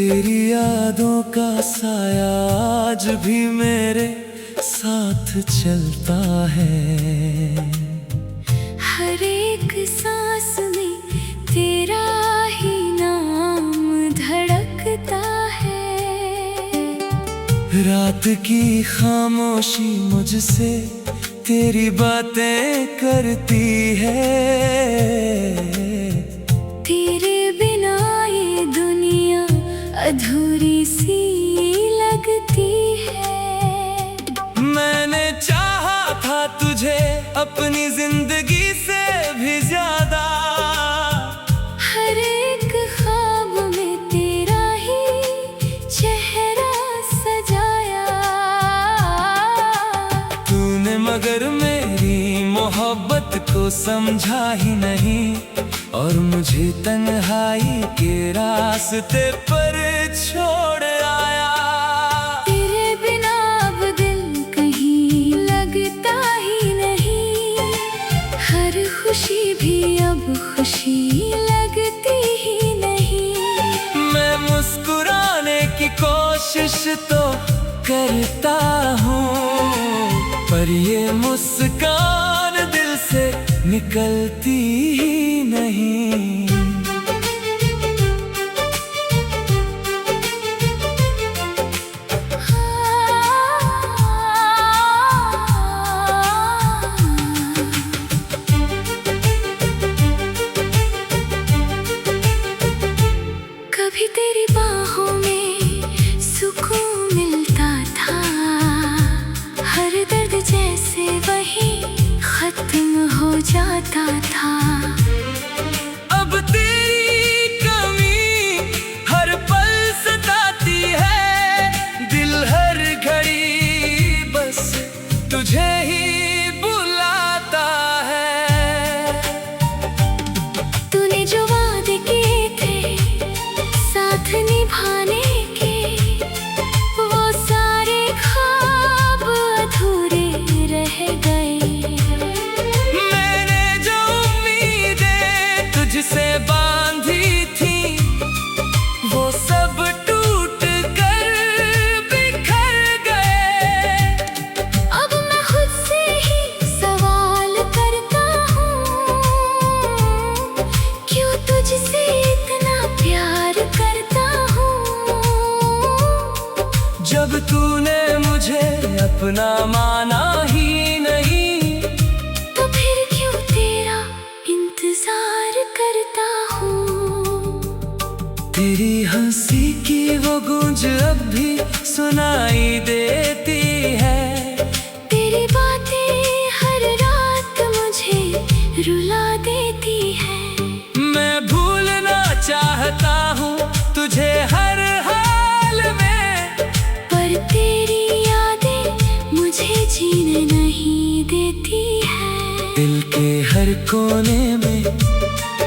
तेरी यादों का साया आज भी मेरे साथ चलता है। हर एक सांस में तेरा ही नाम धड़कता है। रात की खामोशी मुझसे तेरी बातें करती है। तेरे बिना ये दुनिया अधूरी सी लगती है। मैंने चाहा था तुझे अपनी जिंदगी से भी ज्यादा। हर एक ख्वाब में तेरा ही चेहरा सजाया। तूने मगर मेरी मोहब्बत को समझा ही नहीं और मुझे तन्हाई के रास्ते पर छोड़ आया। तेरे बिना अब दिल कहीं लगता ही नहीं। हर खुशी भी अब खुशी लगती ही नहीं। मैं मुस्कुराने की कोशिश तो करता हूँ, पर ये मुस्कान दिल से निकलती ही नहीं। कभी तेरी बाहों में सुकून मिलता था। हर दर्द जैसे वही खत्म हो जाता था। अब तेरी कमी हर पल सताती है। दिल हर घड़ी बस तुझे ही बुलाता है। तूने जो वादे किए थे साथ निभाने के, वो सारे ख्वाब अधूरे रह गए। मैंने जो उम्मीदें तुझसे बांधी थी वो सब टूट कर बिखर गए। अब मैं खुद से ही सवाल करता हूँ, क्यों तुझसे इतना प्यार करता हूँ। जब तूने मुझे अपना माना ही नहीं, तो फिर क्यों तेरा इंतजार करता हूँ। तेरी हंसी की वो गूंज अब भी सुनाई देती है। तेरी बातें हर रात मुझे रुला देती है। मैं भूलना चाहता हूँ तुझे हर हाल में, पर तेरी यादें मुझे जीने नहीं देती है। दिल के हर कोने में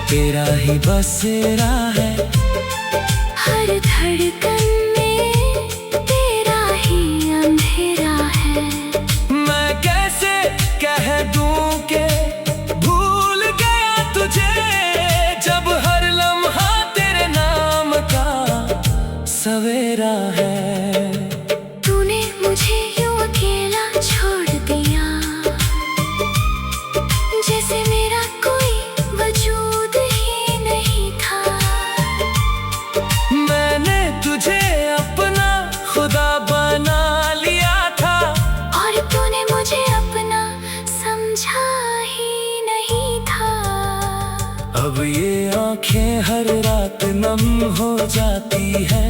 तेरा ही बसेरा है। हर धड़कन में तेरा ही अंधेरा है। मैं कैसे कह दूं कि भूल गया तुझे, जब हर लम्हा तेरे नाम का सवेरा है। तूने मुझे यूं अकेला छोड़ दिया, जैसे मेरा कोई वजूद ही नहीं था। मैंने तुझे अपना खुदा बना लिया था, और तूने मुझे अपना समझा ही नहीं था। अब ये आंखें हर रात नम हो जाती है।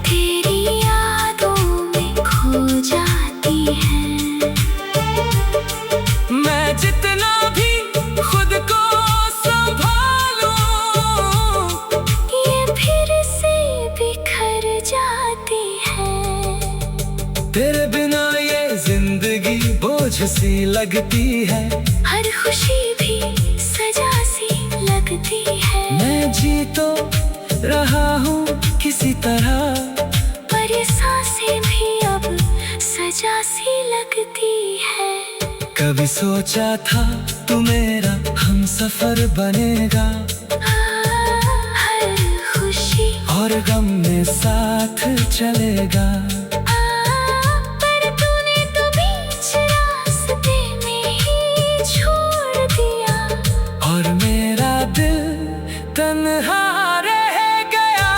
तेरी यादों में खो जाती है। मैं जितना भी खुद को संभालूं, ये फिर से बिखर जाती है। तेरे बिना ये जिंदगी बोझ सी लगती है। हर खुशी भी सजा सी लगती है। मैं जी तो रहा हूँ किसी तरह, पर ये सांसें भी अब सजा सी लगती है। कभी सोचा था तू मेरा हमसफर बनेगा। हर खुशी और गम में साथ चलेगा। पर तूने तो बीच रास्ते में ही छोड़ दिया, और मेरा दिल तन्हा रह गया।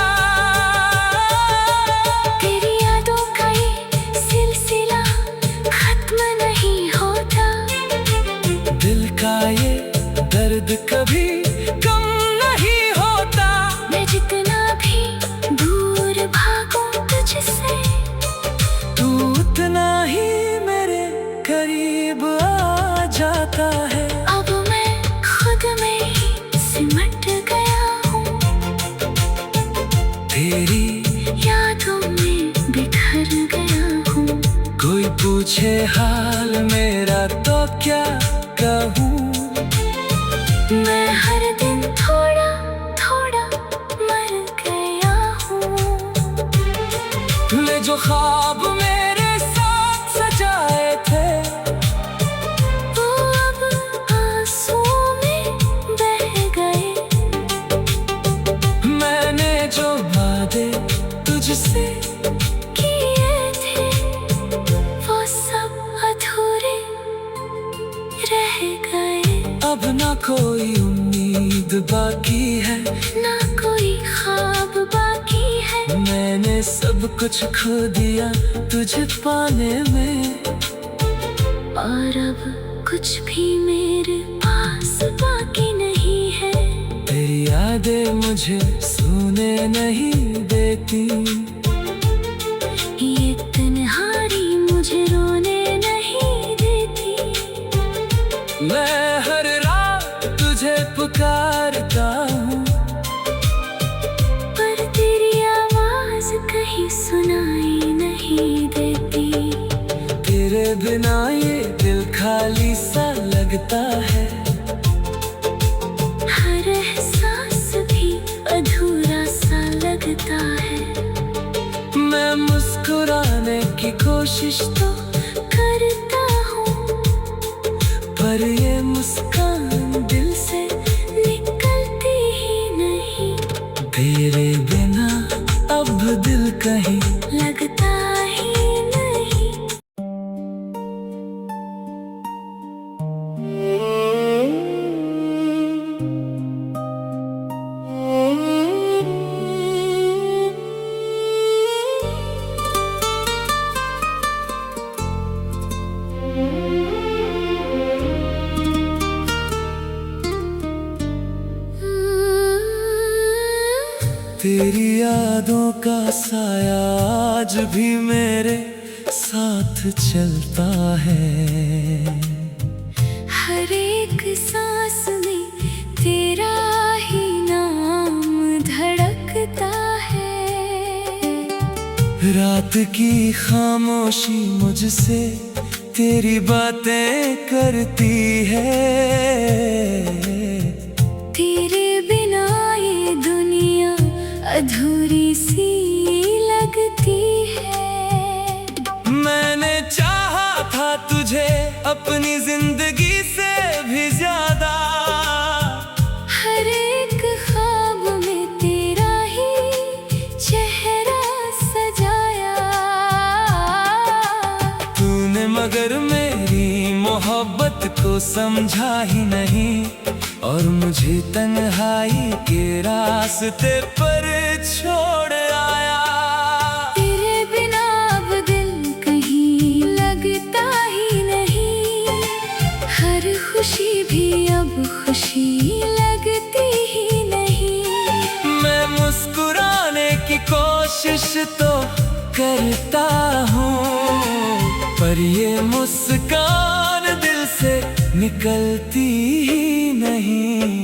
तेरी यादों का ये सिलसिला खत्म नहीं होता, दिल का ये दर्द कभी कम नहीं होता। मैं जितना भी दूर भागूं तुझसे, तू उतना ही मेरे करीब आ जाता है। अब मैं खुद में ही सिमट गया हूँ, तेरी यादों में बिखर गया हूँ। कोई पूछे हाल मेरा तो क्या कहूँ, मैं हर दिन थोड़ा थोड़ा मर गया हूँ। तूने जो ख्वाब मेरे साथ सजाए थे, वो अब आंसुओं में बह गए। मैंने जो वादे तुझसे किए थे, वो सब अधूरे रह गए। अब ना कोई उम्मीद बाकी है, ना कोई ख्वाब बाकी है। मैंने सब कुछ खो दिया तुझे पाने में। और अब कुछ भी मेरे पास बाकी नहीं है। तेरी यादें मुझे सोने नहीं देती, ये तन्हाई मुझे रोने नहीं देती। मैं हर रात तुझे पुकारता हूँ, पर तेरी आवाज कहीं सुनाई नहीं देती। तेरे बिना ये दिल खाली सा लगता है। हर एहसास भी अधूरा सा लगता है। मैं मुस्कुराने की कोशिश तो करता हूँ, पर ये मुस्कान दिल से निकलती ही नहीं। तेरे बिना अब दिल कहीं लगता ही नहीं। तेरी यादों का साया आज भी मेरे साथ चलता है। हर एक सांस में तेरा ही नाम धड़कता है। रात की खामोशी मुझसे तेरी बातें करती है। तेरे बिना ये दुनिया अधूरी सी लगती है। मैंने चाहा था तुझे अपनी जिंदगी से भी ज्यादा। हर एक ख्वाब में तेरा ही चेहरा सजाया। तूने मगर मेरी मोहब्बत को समझा ही नहीं, और मुझे तन्हाई के रास्ते पर छोड़ आया। तेरे बिना अब दिल कहीं लगता ही नहीं। हर खुशी भी अब खुशी लगती ही नहीं। मैं मुस्कुराने की कोशिश तो करता हूँ, पर ये मुस्कान दिल से निकलती ही नहीं।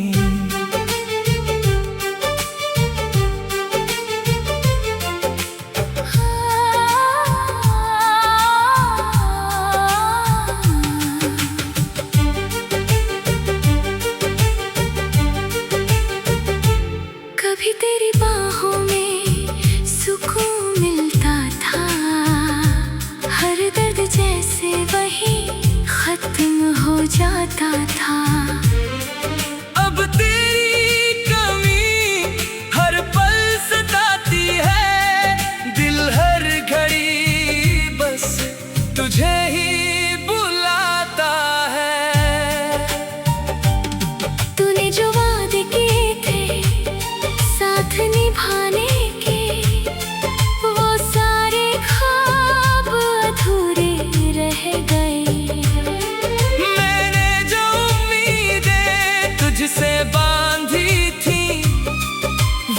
कभी तेरी बाहों में सुकून मिलता था। हर दर्द जैसे वही खत्म हो जाता था। अब तेरी कमी हर पल सताती तुझे ही बुलाता है। तूने जो वादे किए थे साथ निभाने के, वो सारे ख्वाब अधूरे रह गए। मैंने जो उम्मीदें तुझसे बांधी थी,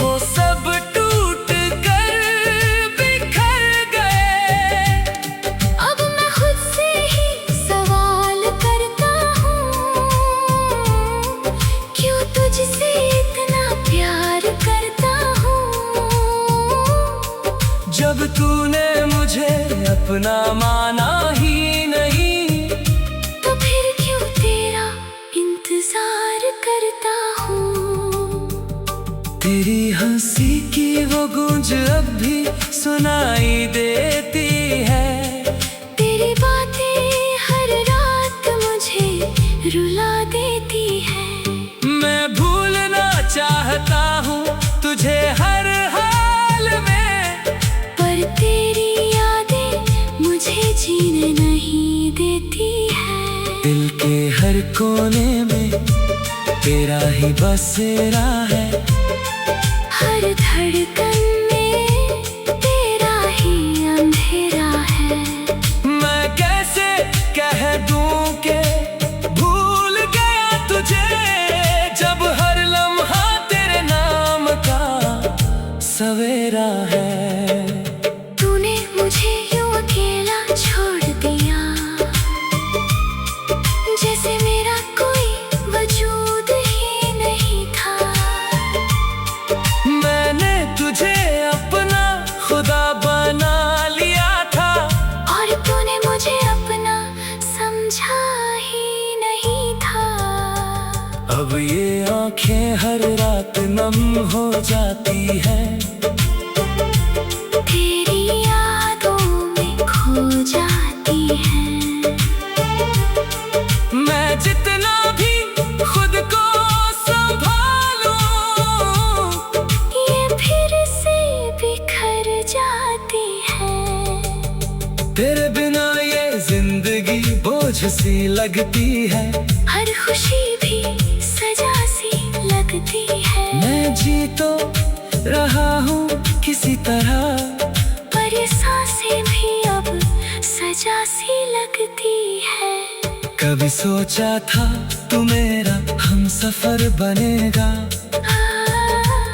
वो सब टूट कर बिखर गए। अब मैं खुद से ही सवाल करता हूँ, क्यों तुझसे इतना प्यार करता हूँ। जब तूने मुझे अपना माना ही नहीं, तो फिर क्यों तेरा इंतजार करता हूँ। तेरी हंसी की वो गूंज अब भी सुनाई देती है। तेरी बातें हर रात मुझे रुला देती है। मैं भूलना चाहता हूँ तुझे हर हाल में, पर तेरी यादें मुझे जीने नहीं देती है। दिल के हर कोने में तेरा ही बसेरा है। हर धड़कन में तेरा ही अंधेरा है। मैं कैसे कह दूं कि भूल गया तुझे, जब हर लम्हा तेरे नाम का सवेरा है। तूने मुझे यूं अकेला छोड़ दिया, जैसे मेरा कोई वजूद ही नहीं था। मैंने तुझे अपना खुदा बना लिया था, और तूने मुझे अपना समझा ही नहीं था। अब ये आंखें हर रात नम हो जाती है। तेरी यादों में खो जाती है। मैं जितना भी खुद को संभालूं, ये फिर से बिखर जाती है। तेरे बिना ये जिंदगी बोझ सी लगती है। हर खुशी भी सजा सी लगती है। मैं जी तो रहा हूँ किसी तरह, पर ये सांसें भी अब सजा सी लगती है। कभी सोचा था तू मेरा हमसफर बनेगा,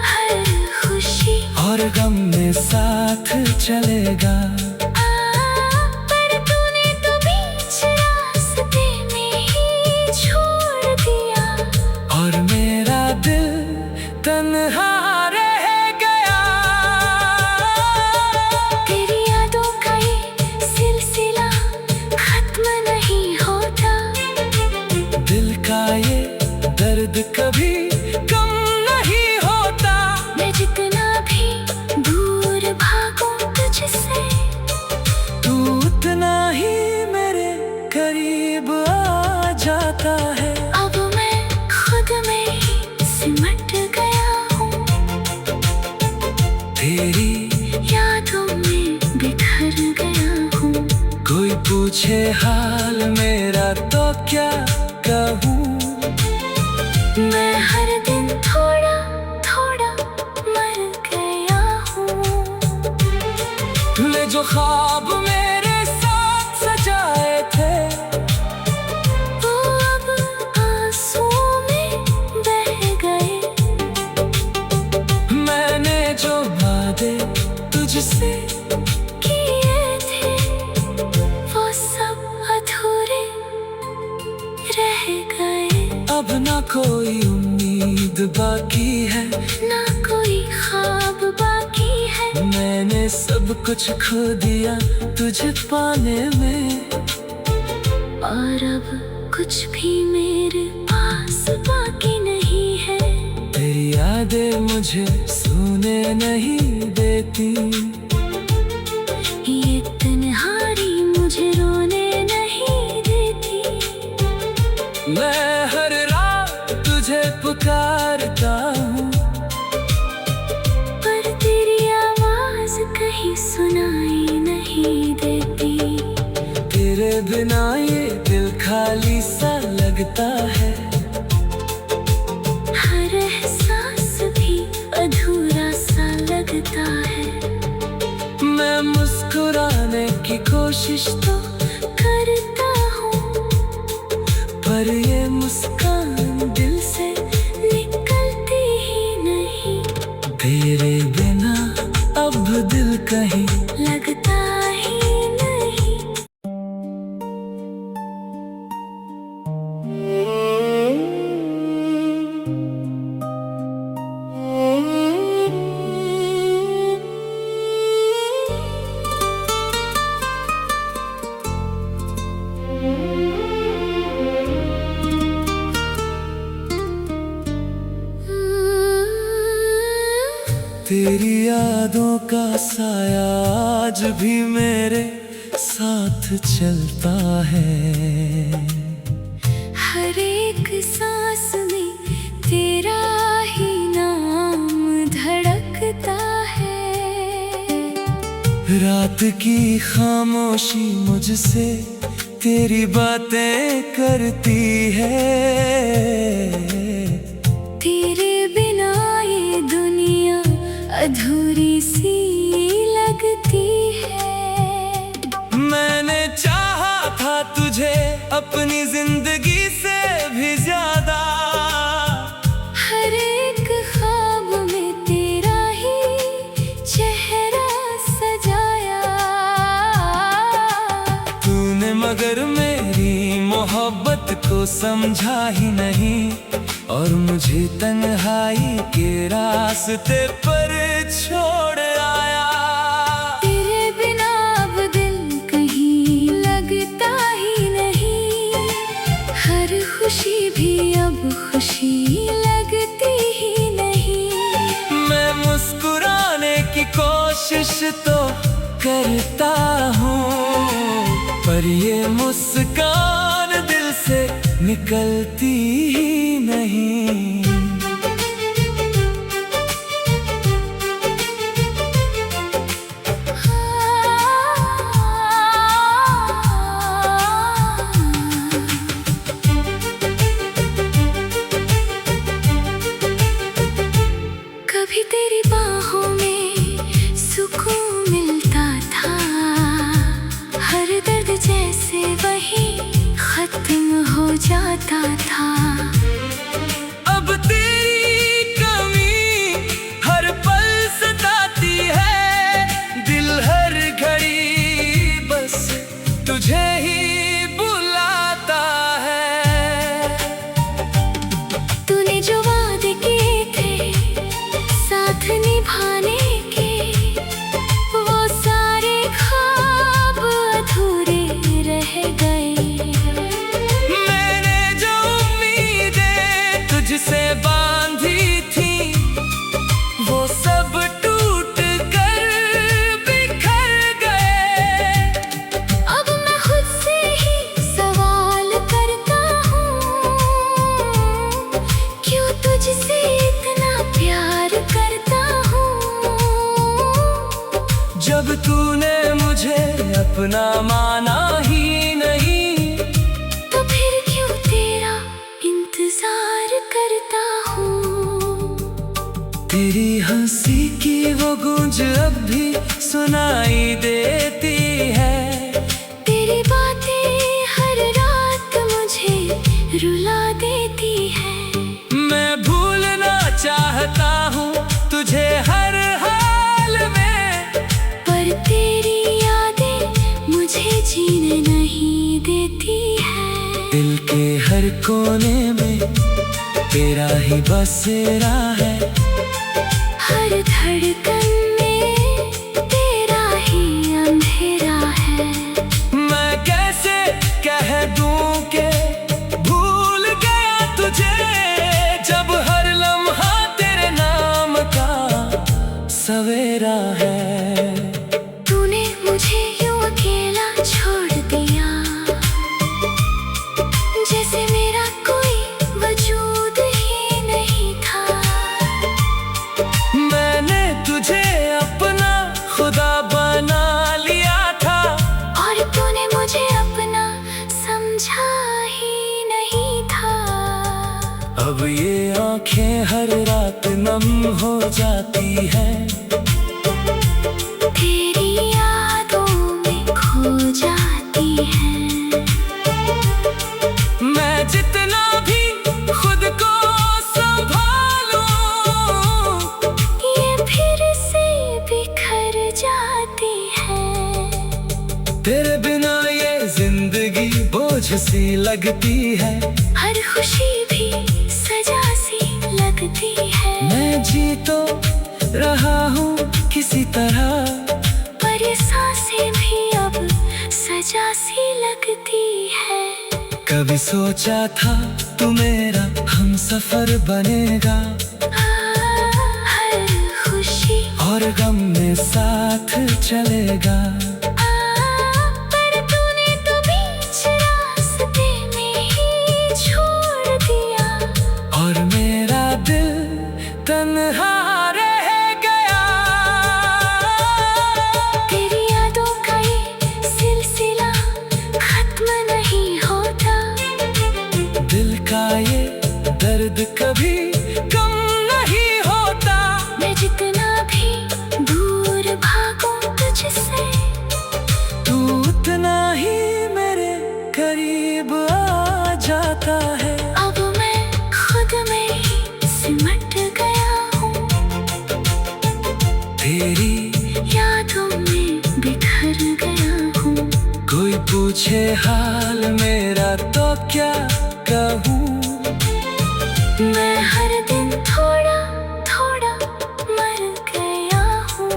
हर खुशी और गम में साथ चलेगा। पर तूने तो बीच रास्ते में ही छोड़ दिया, और मेरा दिल तन्हा रह गया। तेरी यादों का ये सिलसिला खत्म नहीं होता। दिल का ये दर्द कभी कम नहीं होता। मैं जितना भी दूर भागूं तुझसे, तू उतना ही मेरे करीब आ जाता है। अब मैं खुद में ही सिमट गया हूँ। तेरी यादों में बिखर गया हूँ। कोई पूछे हाल मेरा तो क्या कहूँ। मैं हर दिन थोड़ा थोड़ा मर गया हूँ। तूने जो ख्वाब मेरे साथ सजाए थे, वो अब आंसुओं में बह गए। मैंने जो वादे तुझसे किए थे, वो सब अधूरे रह गए। अब ना कोई उम्मीद बाकी है, ना कोई ख्वाब बाकी है। मैंने सब कुछ खो दिया तुझे पाने में। और अब कुछ भी मेरे पास बाकी नहीं है। तेरी यादें मुझे सोने नहीं देती, ये तन्हाई मुझे रोने नहीं देती। मैं हर रात तुझे पुकारता हूँ, पर तेरी आवाज कहीं सुनाई नहीं देती। तेरे बिना ये दिल खाली सा लगता है। हर एहसास भी अधूरा सा लगता है। मैं मुस्कुराने की कोशिश तो करता हूँ, पर ये मुस्कान दिल से निकलती ही नहीं। तेरे बिना अब दिल कहीं लगता ही नहीं। तेरी यादों का साया आज भी मेरे साथ चलता है। हर एक सांस में तेरा ही नाम धड़कता है। रात की खामोशी मुझसे तेरी बातें करती है। तेरे बिना ये दुनिया अधूरी सी लगती है। मैंने चाहा था तुझे अपनी जिंदगी से भी ज्यादा। हर एक ख्वाब में तेरा ही चेहरा सजाया। तूने मगर मेरी मोहब्बत को समझा ही नहीं, और मुझे तन्हाई के रास्ते पर छोड़ आया। तेरे बिना अब दिल कहीं लगता ही नहीं। हर खुशी भी अब खुशी लगती ही नहीं। मैं मुस्कुराने की कोशिश तो करता हूँ, पर ये मुस्कान दिल से निकलती ही नहीं। कभी तेरी बाहों में सुकून मिलता था। हर दर्द जैसे वही खत्म हो जाता था। अब तेरी कमी हर पल सताती है। दिल हर घड़ी बस तुझे ही बुलाता है। तूने जो वादे किए थे साथ निभाने के, वो सारे ख्वाब अधूरे रह गए। मैंने जो उम्मीदें तुझसे बांधी थी, वो सब टूट कर बिखर गए। अब मैं खुद से ही सवाल करता हूँ, क्यों तुझसे इतना प्यार करता हूँ। जब तूने मुझे अपना माना ही नहीं, तो फिर क्यों तेरा इंतजार करता हूँ। तेरी हंसी की वो गूंज अब भी सुनाई देती है। तेरी बातें हर रात मुझे रुला देती है। मैं भूलना चाहता हूँ तुझे हर हाल में, पर तेरी यादें मुझे जीने नहीं देती है। दिल के हर कोने में तेरा ही बसेरा है। हर धड़कन में तेरा ही अंधेरा है। मैं कैसे कह दूं कि भूल गया तुझे, जब हर लम्हा तेरे नाम का सवेरा है। तूने मुझे यूं अकेला छोड़ दिया, जैसे मेरा कोई वजूद ही नहीं था। अब ये आंखें हर रात नम हो जाती है, तेरी यादों में खो जाती है। मैं जितना भी खुद को संभालूं, ये फिर से बिखर जाती है। तेरे बिना ये जिंदगी बोझ सी लगती है, हर खुशी भी सजा सी लगती है। मैं जी तो रहा हूँ किसी तरह, पर ये सांसें भी अब सजा सी लगती है। कभी सोचा था तू मेरा हमसफर बनेगा, हर खुशी और गम में साथ चलेगा। पर तूने तो बीच रास्ते में ही छोड़ दिया, और मेरा दिल तन्हा रह गया। तेरी यादों का ये सिलसिला खत्म नहीं होता, दिल का ये दर्द कभी कम नहीं होता। मैं जितना भी दूर भागूं तुझसे, तू उतना ही मेरे करीब आ जाता है। अब मैं खुद में ही सिमट गया हूँ, तेरी यादों में बिखर गया हूँ। कोई पूछे हाल मेरा तो क्या कहूँ, मैं हर दिन थोड़ा थोड़ा मर गया हूँ।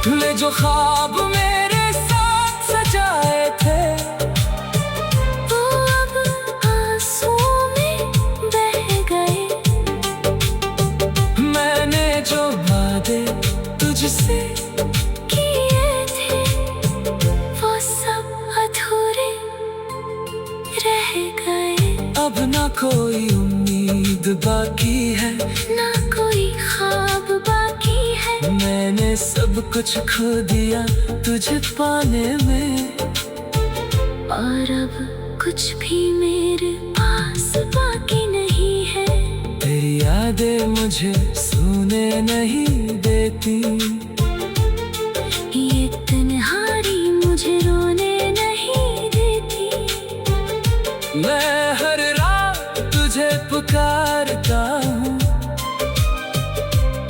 तूने जो ख्वाब मेरे साथ सजाए थे, वो अब आंसुओं में बह गए। मैंने जो वादे तुझसे किए थे, वो सब अधूरे रह गए। अब ना कोई उम्मीद बाकी है, ना कोई ख्वाब बाकी है। मैंने सब कुछ खो दिया तुझे पाने में, और अब कुछ भी मेरे पास बाकी नहीं है। तेरी यादें मुझे सोने नहीं देती, ये तन्हाई मुझे रोने नहीं देती। मैं हर रात तुझे पुकारता हूँ,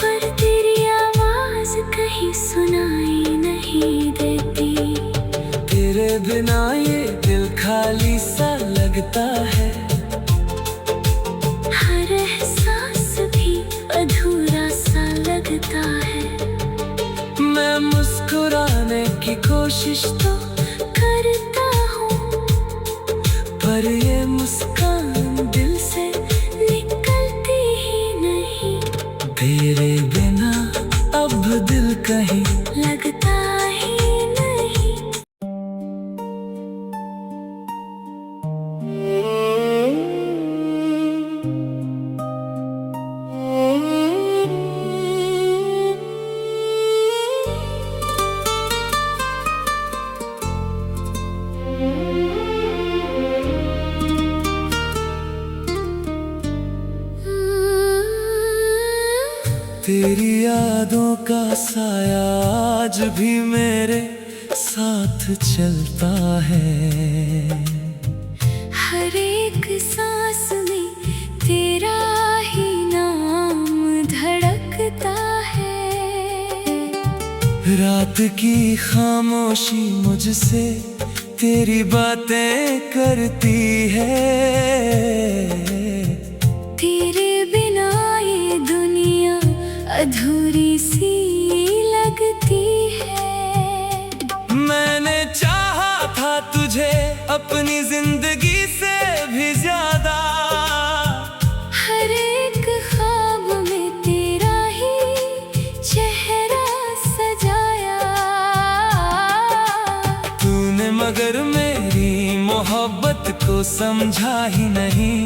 पर तेरी आवाज कहीं सुनाई नहीं देती। तेरे बिना ये दिल खाली सा लगता है, हर एहसास भी अधूरा सा लगता है। मैं मुस्कुराने की कोशिश तो करता हूँ, पर ये मुस्कान दिल से निकलती ही नहीं। तेरे बिना अब दिल कहीं लगता ही नहीं। तेरी यादों का साया आज भी मेरे साथ चलता है, हर एक सांस में तेरा ही नाम धड़कता है। रात की खामोशी मुझसे तेरी बातें करती है, तेरे बिना ये दुनिया अधूरी सी लगती है। मैंने चाहा था तुझे अपनी जिंदगी से भी ज्यादा, हर एक ख्वाब में तेरा ही चेहरा सजाया। तूने मगर मेरी मोहब्बत को समझा ही नहीं,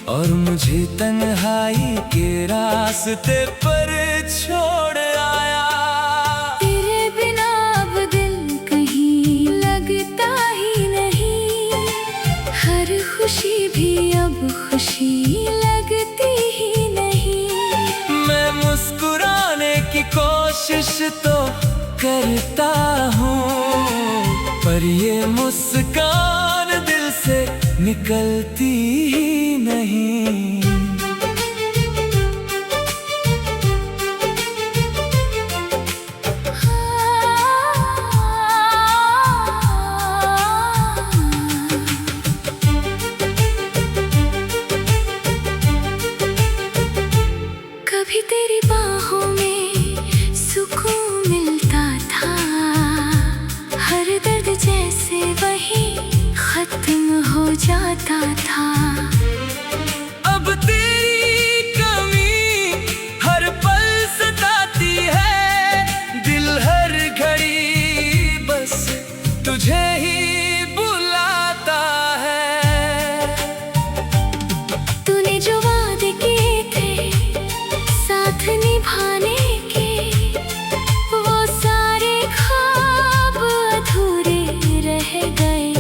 और मुझे तन्हाई के रास्ते पर छोड़ आया। तेरे बिना अब दिल कहीं लगता ही नहीं, हर खुशी भी अब खुशी तो करता हूँ, पर ये मुस्कान दिल से निकलती ही नहीं। कभी तेरी बाहों में सुकून मिलता था, हर दर्द जैसे वही खत्म हो जाता था। अब तेरी कमी हर पल सताती है, दिल हर घड़ी बस तुझे ही बुलाता है। तूने जो वादे किए थे साथ निभाने के, वो सारे ख्वाब अधूरे रह गए।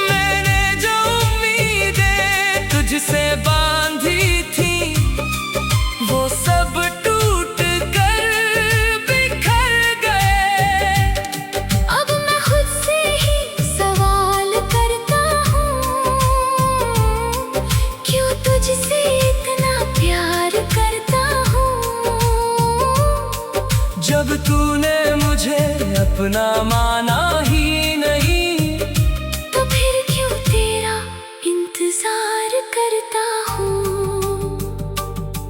मैंने जो उम्मीदें तुझसे बांधी थी, वो सब टूट कर बिखर गए। अब मैं खुद से ही सवाल करता हूँ, क्यों तुझसे इतना प्यार करता हूँ। जब तूने मुझे अपना माना ही नहीं, तो फिर क्यों तेरा इंतजार करता हूँ।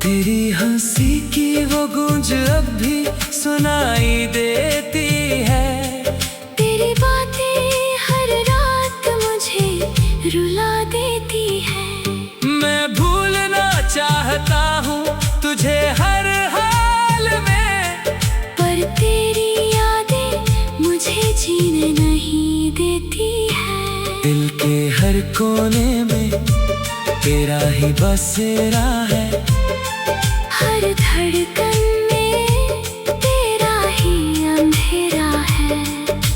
तेरी हंसी की वो गूंज अब भी सुनाई देती है। तेरी बातें हर रात मुझे रुला देती है। मैं भूलना चाहता हूँ तुझे हर हाल में, पर तेरी यादें मुझे जीने नहीं देती है। दिल के हर कोने में तेरा ही बसेरा है, हर धड़कन में तेरा ही अंधेरा है।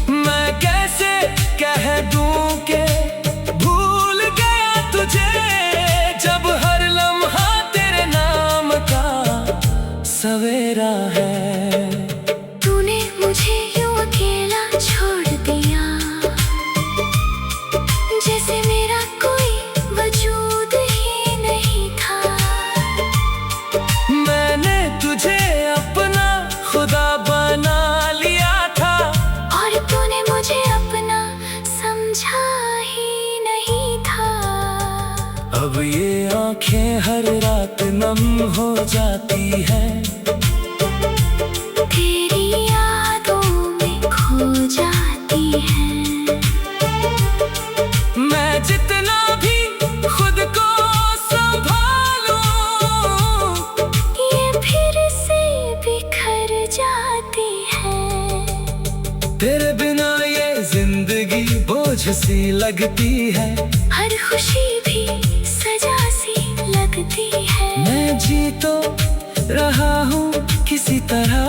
मैं कैसे कह दूं कि भूल गया तुझे, जब हर लम्हा तेरे नाम का सवेरा है। तूने मुझे यूं अकेला छोड़ दिया, जैसे मेरा कोई वजूद ही नहीं था। मैंने तुझे अपना खुदा बना लिया था, और तूने मुझे अपना समझा ही नहीं था। अब ये आंखें हर रात नम हो जाती है। तेरी यादों में खो जाती है। मैं जितना भी खुद को संभालूं, ये फिर से बिखर जाती है। तेरे बिना ये जिंदगी बोझ सी लगती है। हर खुशी भी सजा सी लगती है। मैं जी तो रहा हूँ किसी तरह,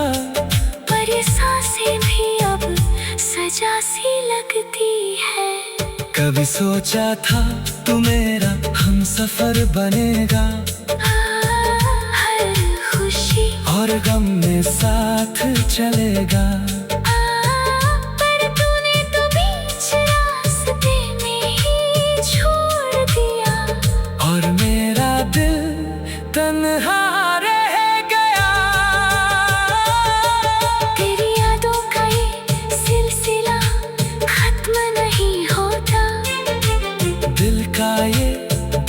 पर ये सांसें भी अब सजा सी लगती है। कभी सोचा था तू मेरा हमसफर बनेगा, हर खुशी और गम में साथ चलेगा। पर तूने तो बीच रास्ते में ही छोड़ दिया, और मेरा दिल तन्हा रह गया। तेरी यादों का ये सिलसिला खत्म नहीं होता। दिल का ये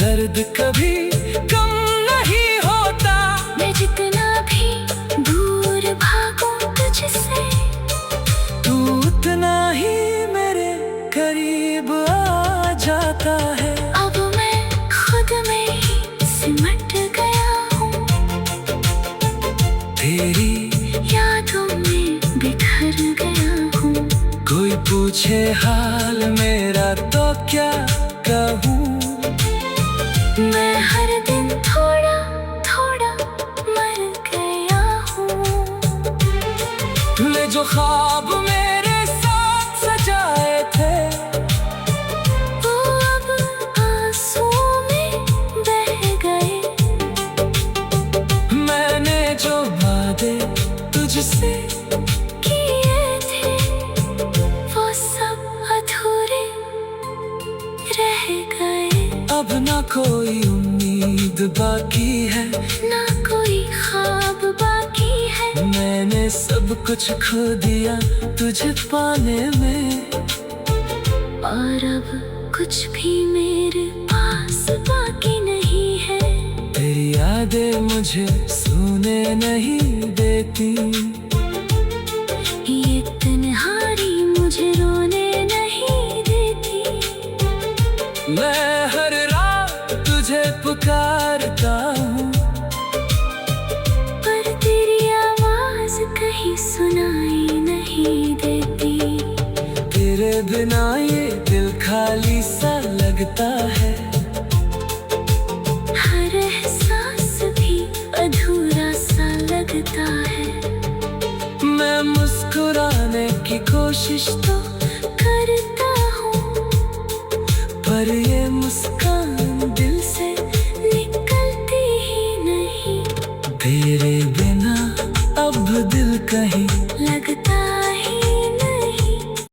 दर्द कभी कम नहीं होता। मैं जितना भी दूर भागूं तुझसे, तू उतना ही मेरे करीब आ जाता है। अब मैं खुद में ही सिमट गया हूँ। तेरी यादों में बिखर गया हूँ। कोई पूछे हाल मेरा तो क्या कहूँ। मैं हर दिन थोड़ा थोड़ा मर गया हूँ। तूने जो ख्वाब मेरे साथ सजाए थे, वो अब आंसुओं में बह गए। मैंने जो वादे तुझसे अब ना कोई उम्मीद बाकी है, ना कोई ख्वाब बाकी है। मैंने सब कुछ खो दिया तुझे पाने में, और अब कुछ भी मेरे पास बाकी नहीं है। तेरी यादें मुझे सोने नहीं देती, ये तन्हाई मुझे रोने नहीं देती। मैं हर रात तुझे पुकारता हूँ, पर तेरी आवाज कहीं सुनाई नहीं देती। तेरे बिना ये दिल खाली सा लगता है, हर एहसास भी अधूरा सा लगता है। मैं मुस्कुराने की कोशिश तो करता हूँ, पर ये मुस्कान दिल से निकलती ही नहीं। तेरे बिना अब दिल कहीं